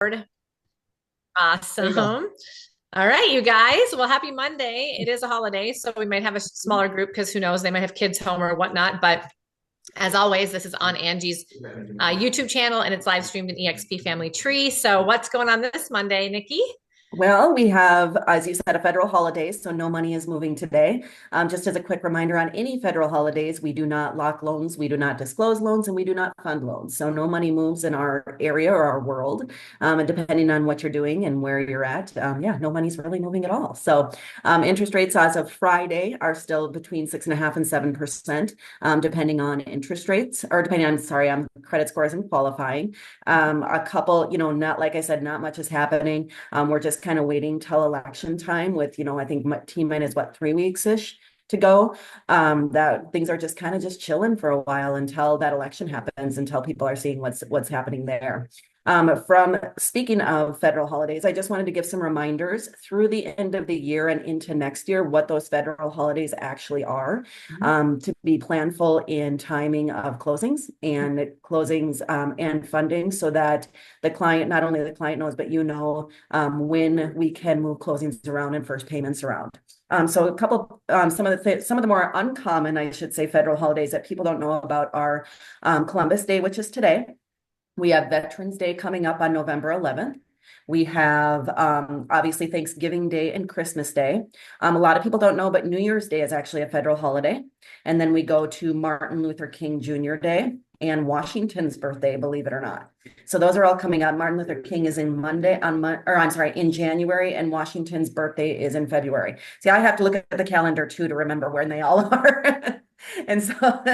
There you go. Awesome. All right, you guys. Well, happy Monday. It is a holiday, so we might have a smaller group because who knows, they might have kids home or whatnot. But as always, this is on Angie's YouTube channel and it's live streamed in EXP Family Tree. So, what's going on this Monday, Nikki? Well, we have, as you said, a federal holiday, so no money is moving today. Just as a quick reminder, on any federal holidays, we do not lock loans, we do not disclose loans, and we do not fund loans. So no money moves in our area or our world. And depending on what you're doing and where you're at, yeah, no money's really moving at all. So interest rates as of Friday are still between 6.5% and 7%, depending on interest rates, or depending on, sorry, on credit scores and qualifying. A couple, not like I said, not much is happening. We're just kind of waiting till election time with, I think my team mine is what, 3 weeks-ish to go. That things are just kind of just chilling for a while until that election happens, until people are seeing what's happening there. From speaking of federal holidays, I just wanted to give some reminders through the end of the year and into next year what those federal holidays actually are, to be planful in timing of closings and funding, so that the client, not only the client knows, but when we can move closings around and first payments around. So a couple, some of the more uncommon, I should say, federal holidays that people don't know about are Columbus Day, which is today. We have Veterans Day coming up on November 11th. We have obviously Thanksgiving Day and Christmas Day. A lot of people don't know, but New Year's Day is actually a federal holiday. And then we go to Martin Luther King Jr. Day and Washington's birthday, believe it or not. So those are all coming up. Martin Luther King is in in January, and Washington's birthday is in February. See, I have to look at the calendar too to remember when they all are. And so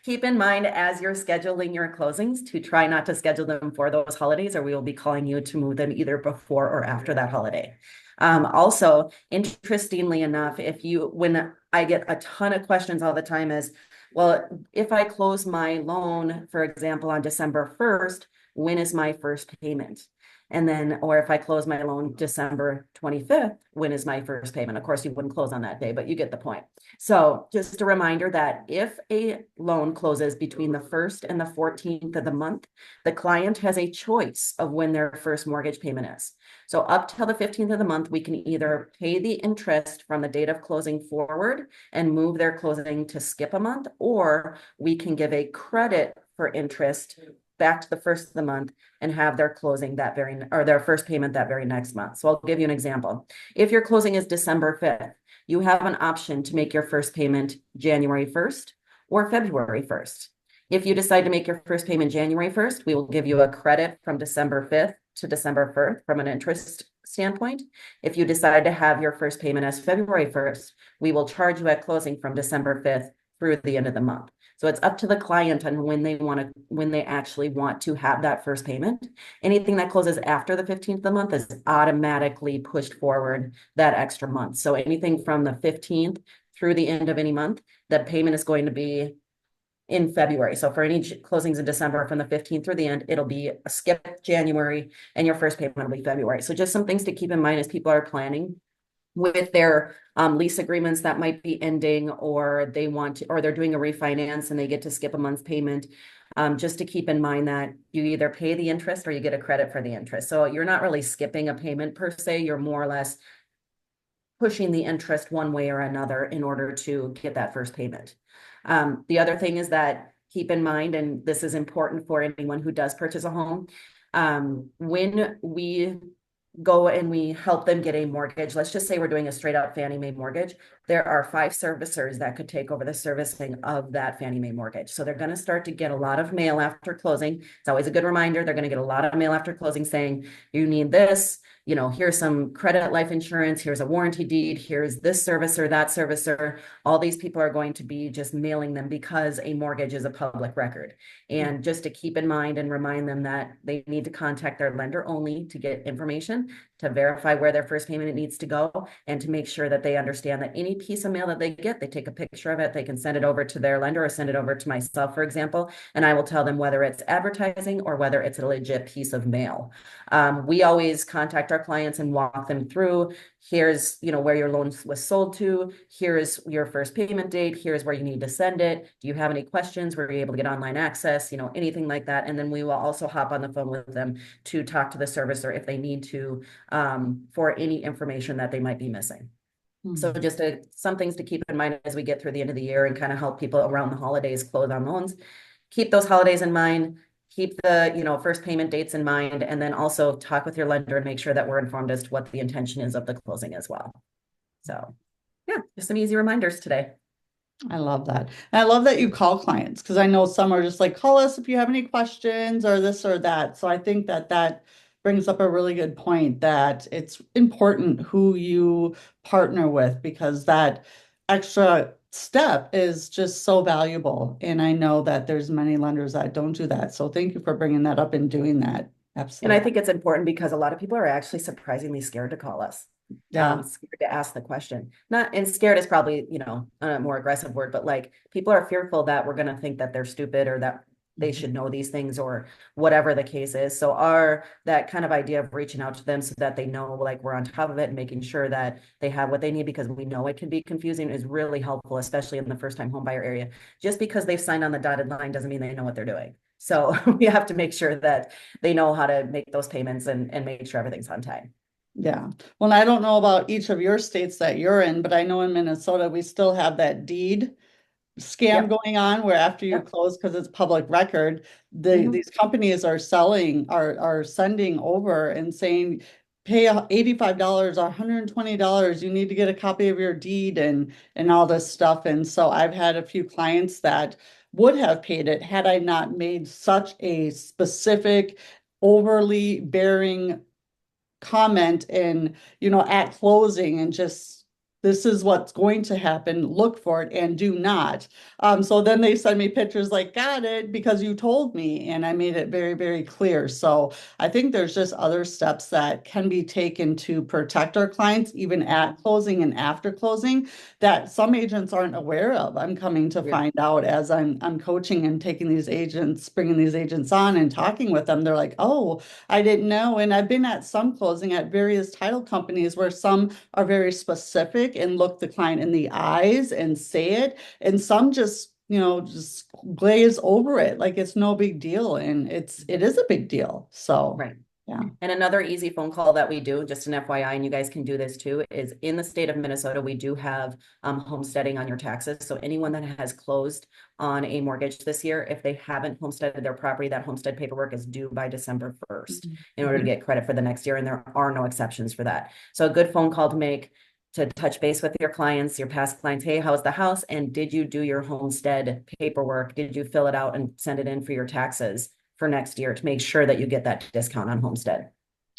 keep in mind as you're scheduling your closings to try not to schedule them for those holidays, or we will be calling you to move them either before or after that holiday. Also, interestingly enough, when I get a ton of questions all the time is, well, if I close my loan, for example, on December 1st, when is my first payment? And then, or if I close my loan December 25th, when is my first payment? Of course, you wouldn't close on that day, but you get the point. So just a reminder that if a loan closes between the 1st and the 14th of the month, the client has a choice of when their first mortgage payment is. So up till the 15th of the month, we can either pay the interest from the date of closing forward and move their closing to skip a month, or we can give a credit for interest back to the 1st of the month and have their closing their first payment that very next month. So I'll give you an example. If your closing is December 5th, you have an option to make your first payment January 1st or February 1st. If you decide to make your first payment January 1st, we will give you a credit from December 5th to December 1st from an interest standpoint. If you decide to have your first payment as February 1st, we will charge you at closing from December 5th through the end of the month. So it's up to the client on when they actually want to have that first payment. Anything that closes after the 15th of the month is automatically pushed forward that extra month. So anything from the 15th through the end of any month, that payment is going to be in February. So for any closings in December from the 15th through the end, it'll be a skip January and your first payment will be February. So just some things to keep in mind as people are planning with their lease agreements that might be ending, or they're doing a refinance and they get to skip a month's payment. Just to keep in mind that you either pay the interest or you get a credit for the interest. So you're not really skipping a payment per se. You're more or less pushing the interest one way or another in order to get that first payment. The other thing is that keep in mind, and this is important for anyone who does purchase a home, when we go and we help them get a mortgage. Let's just say we're doing a straight up Fannie Mae mortgage. There are 5 servicers that could take over the servicing of that Fannie Mae mortgage. So they're going to start to get a lot of mail after closing. It's always a good reminder. They're going to get a lot of mail after closing saying, you need this, here's some credit life insurance, here's a warranty deed, here's this servicer, that servicer. All these people are going to be just mailing them because a mortgage is a public record. And just to keep in mind and remind them that they need to contact their lender only to get information, to verify where their first payment needs to go, and to make sure that they understand that any piece of mail that they get, they take a picture of it, they can send it over to their lender or send it over to myself, for example, and I will tell them whether it's advertising or whether it's a legit piece of mail. We always contact our clients and walk them through, here's, where your loan was sold to, here's your first payment date, here's where you need to send it. Do you have any questions? Were you able to get online access? Anything like that. And then we will also hop on the phone with them to talk to the servicer if they need to, for any information that they might be missing. So just some things to keep in mind as we get through the end of the year and kind of help people around the holidays close on loans. Keep those holidays in mind, keep the, first payment dates in mind, and then also talk with your lender and make sure that we're informed as to what the intention is of the closing as well. So yeah, just some easy reminders today. I love that. And I love that you call clients because I know some are just like, call us if you have any questions or this or that. So I think that that brings up a really good point that it's important who you partner with because that extra step is just so valuable. And I know that there's many lenders that don't do that. So thank you for bringing that up and doing that. And Absolutely. I think it's important because a lot of people are actually surprisingly scared to call us. Yeah. Scared to ask the question. And scared is probably, a more aggressive word, but like people are fearful that we're going to think that they're stupid or that they should know these things or whatever the case is. So that kind of idea of reaching out to them so that they know like we're on top of it and making sure that they have what they need because we know it can be confusing is really helpful, especially in the first time home buyer area. Just because they've signed on the dotted line doesn't mean they know what they're doing. So we have to make sure that they know how to make those payments and make sure everything's on time. Yeah. Well, I don't know about each of your states that you're in, but I know in Minnesota, we still have that deed scam Yep. going on where after you Yep. close, because it's public record, these companies are sending over and saying, pay $85 or $120, you need to get a copy of your deed and all this stuff. And so I've had a few clients that would have paid it had I not made such a specific, overly bearing comment and at closing and just this is what's going to happen, look for it and do not. So then they send me pictures like, got it because you told me and I made it very, very clear. So I think there's just other steps that can be taken to protect our clients even at closing and after closing that some agents aren't aware of. I'm coming to find out as I'm coaching and taking these agents, bringing these agents on and talking with them. They're like, oh, I didn't know. And I've been at some closing at various title companies where some are very specific and look the client in the eyes and say it. And some just, just glaze over it like it's no big deal. And it is a big deal. So, Right. yeah. And another easy phone call that we do, just an FYI, and you guys can do this too, is in the state of Minnesota, we do have homesteading on your taxes. So anyone that has closed on a mortgage this year, if they haven't homesteaded their property, that homestead paperwork is due by December 1st in order to get credit for the next year. And there are no exceptions for that. So a good phone call to make to touch base with your clients, your past clients. Hey, how's the house? And did you do your homestead paperwork? Did you fill it out and send it in for your taxes for next year to make sure that you get that discount on homestead?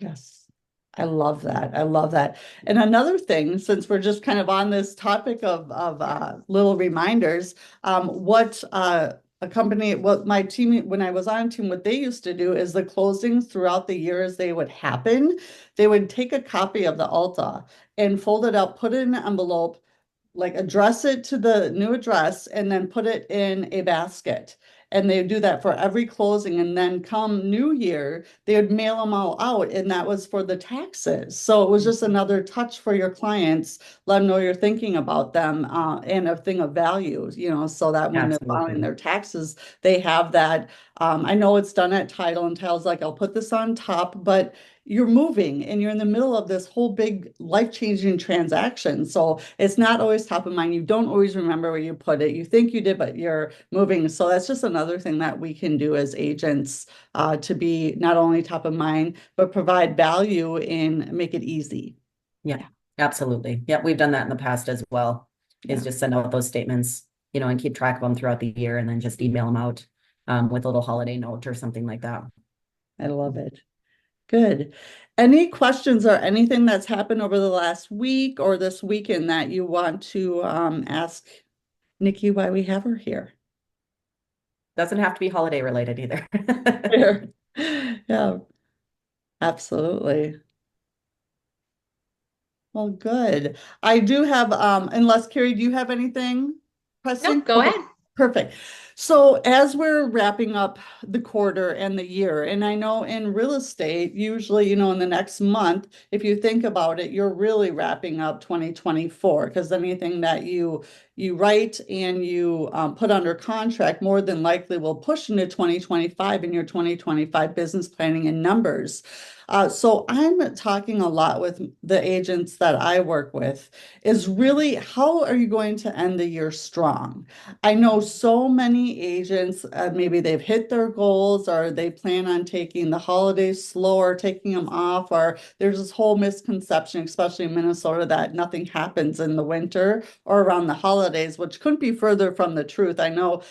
Yes. I love that. I love that. And another thing, since we're just kind of on this topic of little reminders, what a company, what my team, when I was on team, what they used to do is the closings throughout the years they would happen, they would take a copy of the Alta and fold it up, put it in an envelope, like address it to the new address and then put it in a basket. And they would do that for every closing. And then come New Year, they would mail them all out. And that was for the taxes. So it was just another touch for your clients. Let them know you're thinking about them and a thing of value, so that when they're filing their taxes, they have that. I know it's done at title and title's like, I'll put this on top, but you're moving and you're in the middle of this whole big life-changing transaction. So it's not always top of mind. You don't always remember where you put it. You think you did, but you're moving. So that's just another thing that we can do as agents to be not only top of mind, but provide value and make it easy. Yeah, absolutely. Yeah, we've done that in the past as well, is just send out those statements, and keep track of them throughout the year and then just email them out with a little holiday note or something like that. I love it. Good. Any questions or anything that's happened over the last week or this weekend that you want to ask Nikki why we have her here? Doesn't have to be holiday related either. Sure. Yeah, absolutely. Well, good. I do have, unless Cari, do you have anything pressing? No, go ahead. Perfect. So as we're wrapping up the quarter and the year, and I know in real estate, usually, in the next month, if you think about it, you're really wrapping up 2024 because anything that you write and you put under contract more than likely will push into 2025 in your 2025 business planning and numbers. So I'm talking a lot with the agents that I work with is really how are you going to end the year strong? I know so many agents, maybe they've hit their goals or they plan on taking the holidays slow or taking them off, or there's this whole misconception, especially in Minnesota, that nothing happens in the winter or around the holidays, which couldn't be further from the truth. I know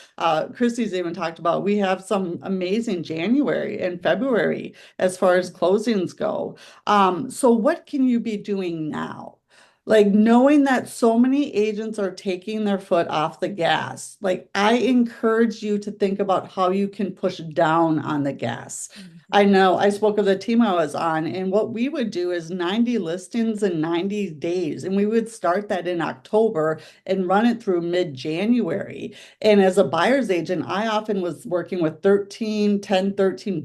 Christy's even talked about we have some amazing January and February as far as closings go. So what can you be doing now? Like knowing that so many agents are taking their foot off the gas, like I encourage you to think about how you can push down on the gas. I know I spoke of the team I was on, and what we would do is 90 listings in 90 days. And we would start that in October and run it through mid-January. And as a buyer's agent, I often was working with 13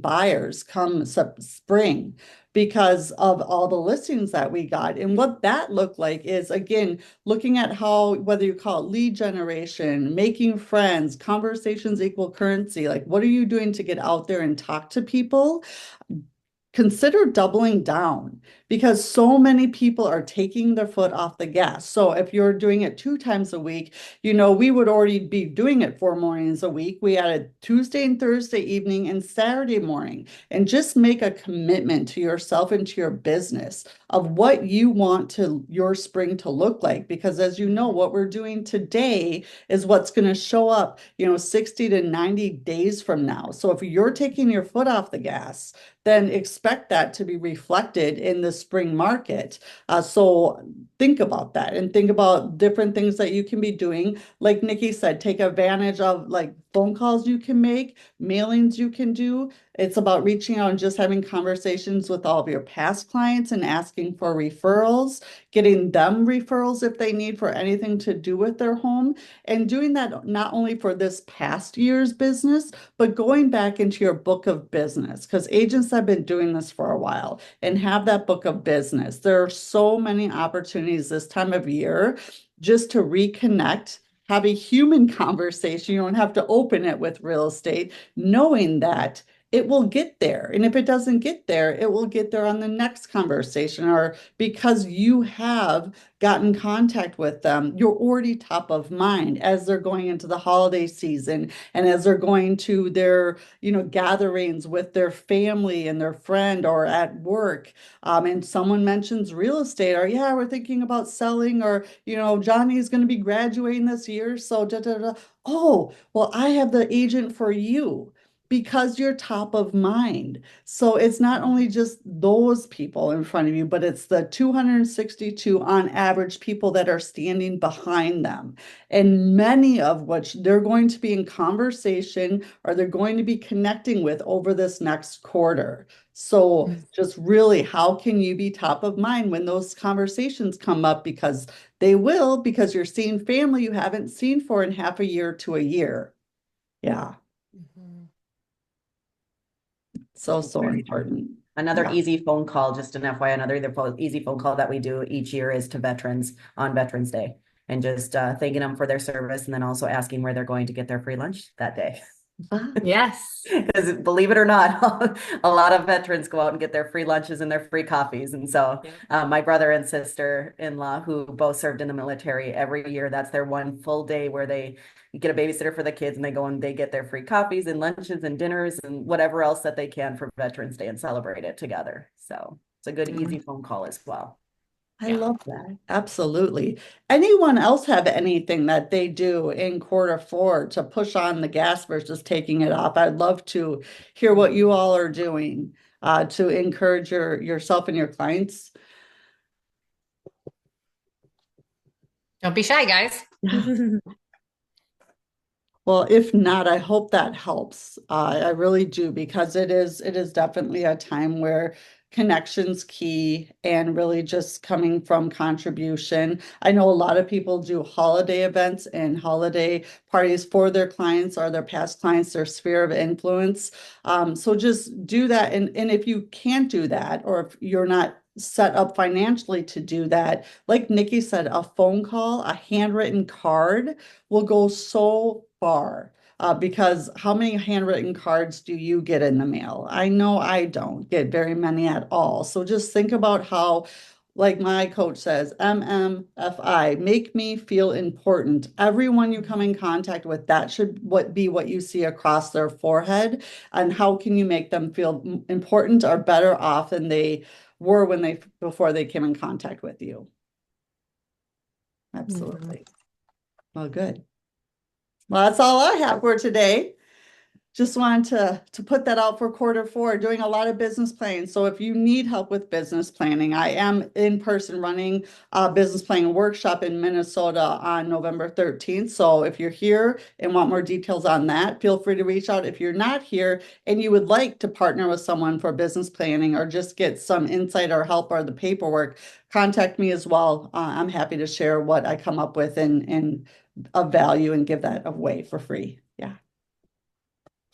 buyers come spring because of all the listings that we got. And what that looked like is, again, looking at how, whether you call it lead generation, making friends, conversations equal currency, like what are you doing to get out there and talk to people? Consider doubling down because so many people are taking their foot off the gas. So if you're doing it 2 times a week, we would already be doing it 4 mornings a week. We added Tuesday and Thursday evening and Saturday morning, and just make a commitment to yourself and to your business of what you want to your spring to look like. Because as you know, what we're doing today is what's going to show up, 60 to 90 days from now. So if you're taking your foot off the gas, then expect that to be reflected in the spring market. So think about that and think about different things that you can be doing. Like Nikki said, take advantage of like phone calls you can make, mailings you can do. It's about reaching out and just having conversations with all of your past clients and asking for referrals, getting them referrals if they need for anything to do with their home, and doing that not only for this past year's business, but going back into your book of business, because agents have been doing this for a while and have that book of business. There are so many opportunities this time of year just to reconnect, have a human conversation. You don't have to open it with real estate, knowing that it will get there. And if it doesn't get there, it will get there on the next conversation, or because you have gotten contact with them, you're already top of mind as they're going into the holiday season and as they're going to their, gatherings with their family and their friend or at work. And someone mentions real estate, or yeah, we're thinking about selling, or, Johnny's going to be graduating this year. So, da, da, da. Oh, well, I have the agent for you because you're top of mind. So it's not only just those people in front of you, but it's the 262 on average people that are standing behind them. And many of which they're going to be in conversation or they're going to be connecting with over this next quarter. So just really, how can you be top of mind when those conversations come up? Because they will, because you're seeing family you haven't seen for in half a year to a year. Yeah. So important. Another Yeah. easy phone call, just an FYI, easy phone call that we do each year is to veterans on Veterans Day, and just thanking them for their service, and then also asking where they're going to get their free lunch that day. Yes. Because believe it or not, a lot of veterans go out and get their free lunches and their free coffees. And so my brother and sister-in-law, who both served in the military, every year, that's their one full day where they get a babysitter for the kids, and they go and they get their free coffees and lunches and dinners and whatever else that they can for Veterans Day and celebrate it together. So it's a good, easy phone call as well. I love that. Absolutely. Anyone else have anything that they do in quarter 4 to push on the gas versus taking it off? I'd love to hear what you all are doing to encourage yourself and your clients. Don't be shy, guys. Well, if not, I hope that helps. I really do, because it is definitely a time where connections key and really just coming from contribution. I know a lot of people do holiday events and holiday parties for their clients or their past clients, their sphere of influence. So just do that. And if you can't do that, or if you're not set up financially to do that, like Nikki said, a phone call, a handwritten card will go so far. Because how many handwritten cards do you get in the mail? I know I don't get very many at all. So just think about how, like my coach says, MMFI, make me feel important. Everyone you come in contact with, that should be what you see across their forehead. And how can you make them feel important or better off than they were before they came in contact with you? Absolutely. Well, good. Well, that's all I have for today. Just wanted to put that out for quarter 4, doing a lot of business planning. So if you need help with business planning, I am in person running a business planning workshop in Minnesota on November 13th. So if you're here and want more details on that, feel free to reach out. If you're not here and you would like to partner with someone for business planning or just get some insight or help or the paperwork, contact me as well. I'm happy to share what I come up with and of value and give that away for free. Yeah.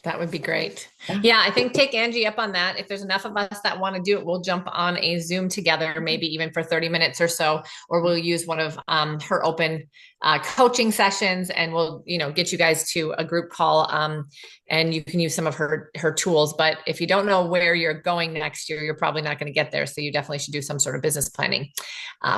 That would be great. Yeah. Yeah, I think take Angie up on that. If there's enough of us that want to do it, we'll jump on a Zoom together, maybe even for 30 minutes or so, or we'll use one of her open coaching sessions, and we'll, get you guys to a group call, and you can use some of her tools. But if you don't know where you're going next year, you're probably not going to get there. So you definitely should do some sort of business planning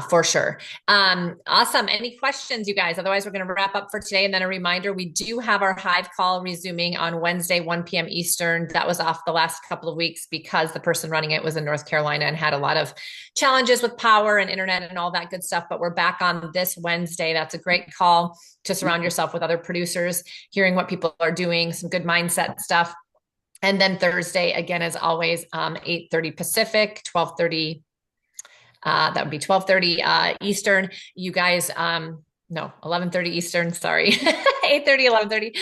for sure. Awesome. Any questions, you guys? Otherwise, we're going to wrap up for today. And then a reminder, we do have our Hive call resuming on Wednesday, 1 p.m. Eastern. That was off the last couple of weeks because the person running it was in North Carolina and had a lot of challenges with power and internet and all that good stuff. But we're back on this Wednesday. That's a great call to surround yourself with other producers, hearing what people are doing, some good mindset stuff. And then Thursday, again, as always, 8:30 Pacific, 12:30. That would be 12:30 Eastern. You guys, no, 11:30 Eastern. Sorry, 8:30, 11:30.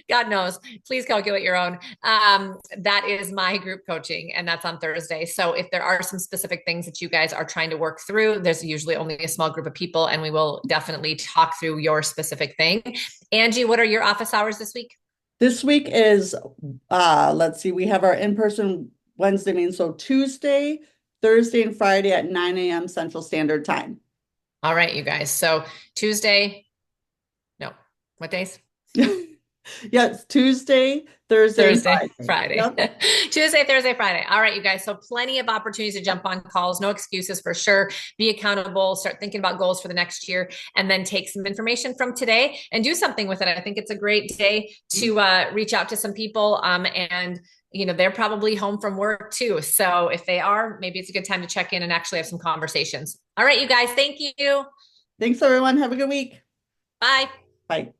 God knows. Please calculate your own. That is my group coaching, and that's on Thursday. So if there are some specific things that you guys are trying to work through, there's usually only a small group of people, and we will definitely talk through your specific thing. Angie, what are your office hours this week? This week is, let's see, we have our in-person Wednesday meeting. So Tuesday, Thursday, and Friday at 9 a.m. Central Standard Time. All right, you guys. So Tuesday, no, what days? Yes, Tuesday, Thursday, Friday. Yep. Tuesday, Thursday, Friday. All right, you guys. So plenty of opportunities to jump on calls. No excuses for sure. Be accountable. Start thinking about goals for the next year, and then take some information from today and do something with it. I think it's a great day to reach out to some people. And they're probably home from work too. So if they are, maybe it's a good time to check in and actually have some conversations. All right, you guys. Thank you. Thanks, everyone. Have a good week. Bye. Bye.